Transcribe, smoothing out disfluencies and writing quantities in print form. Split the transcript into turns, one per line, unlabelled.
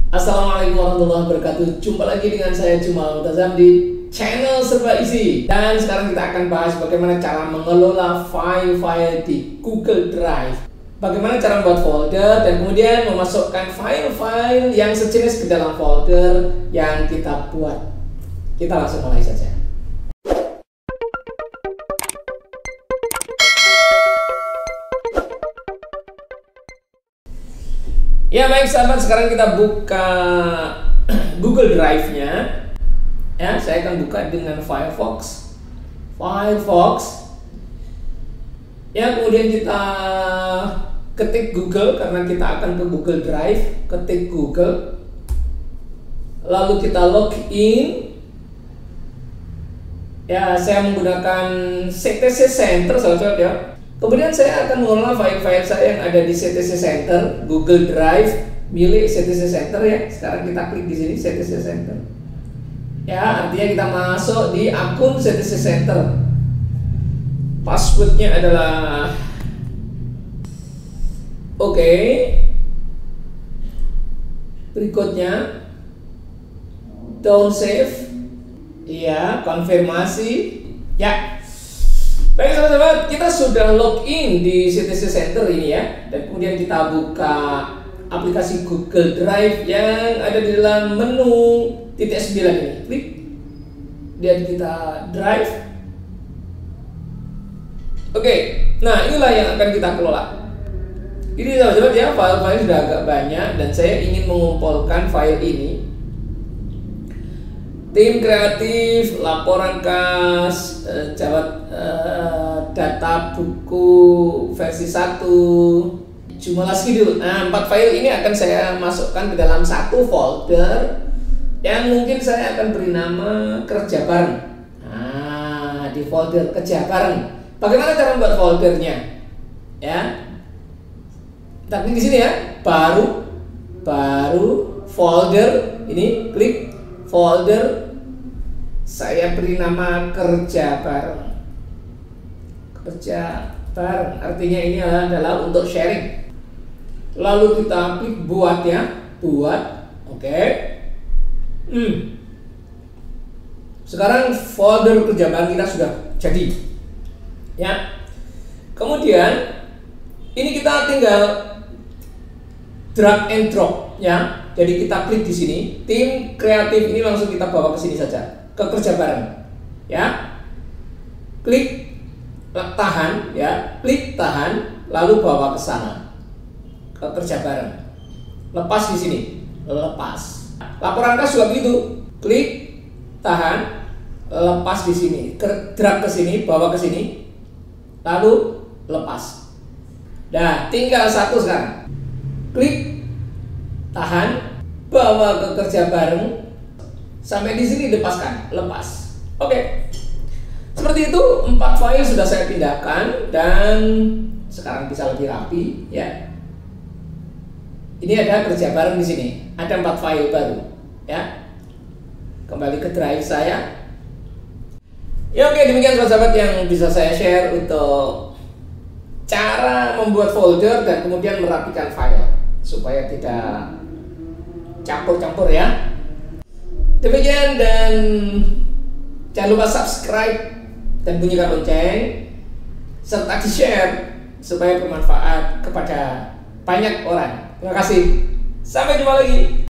Assalamualaikum warahmatullahi wabarakatuh. Jumpa lagi dengan saya Jumal Mutazam di channel Serba Isi. Dan sekarang kita akan bahas bagaimana cara mengelola file-file di Google Drive. Bagaimana cara membuat folder dan kemudian memasukkan file-file yang sejenis ke dalam folder yang kita buat. Kita langsung mulai saja. Ya baik sahabat, sekarang kita buka Google Drive-nya. Ya, saya akan buka dengan Firefox. Ya, kemudian kita ketik Google karena kita akan ke Google Drive. Ketik Google, lalu kita login. Ya, saya menggunakan CTC Center, sahabat ya. Kemudian saya akan mengelola file-file saya yang ada di CTC Center, Google Drive milik CTC Center ya. Sekarang kita klik di sini CTC Center. Ya, artinya kita masuk di akun CTC Center. Passwordnya adalah oke. Berikutnya don't save. Iya, konfirmasi. Ya. Baik sahabat-sahabat, kita sudah login di CTC Center ini ya. Dan kemudian kita buka aplikasi Google Drive yang ada di dalam menu titik 9 ini. Klik. Dan kita Drive. Oke, nah inilah yang akan kita kelola. Ini sahabat-sahabat ya, file-file sudah agak banyak dan saya ingin mengumpulkan file ini. Tim kreatif, laporan kas, data buku versi 1, jumlah schedule. Nah, 4 file ini akan saya masukkan ke dalam satu folder yang mungkin saya akan beri nama kerja bareng. Nah, di folder kerja bareng. Bagaimana cara membuat foldernya? Ya, tapi di sini ya, baru folder ini, klik folder, saya beri nama kerja bareng. Kerja bareng artinya ini adalah untuk sharing. Lalu kita klik buat ya, buat. Oke. Sekarang folder kerja bareng kita sudah jadi. Ya. Kemudian ini kita tinggal drag and drop ya. Jadi kita klik di sini, tim kreatif ini langsung kita bawa ke sini saja, ke kerja bareng. Ya. Klik tahan ya, klik tahan lalu bawa ke sana. Ke kerja bareng. Lepas di sini, lepas. Laporan kas juga begitu. Klik tahan, lepas di sini, drag ke sini, bawa ke sini. Lalu lepas. Nah, tinggal satu sekarang. Klik tahan, bawa ke kerja bareng, sampai di sini lepaskan, lepas. Oke. Seperti itu, 4 file sudah saya pindahkan dan sekarang bisa lebih rapi ya. Ini ada kerja bareng di sini. Ada 4 file baru ya. Kembali ke drive saya. Ya oke, demikian sahabat-sahabat yang bisa saya share untuk cara membuat folder dan kemudian merapikan file supaya tidak campur-campur ya. Demikian, dan jangan lupa subscribe dan bunyikan lonceng serta di share supaya bermanfaat kepada banyak orang. Terima kasih. Sampai jumpa lagi.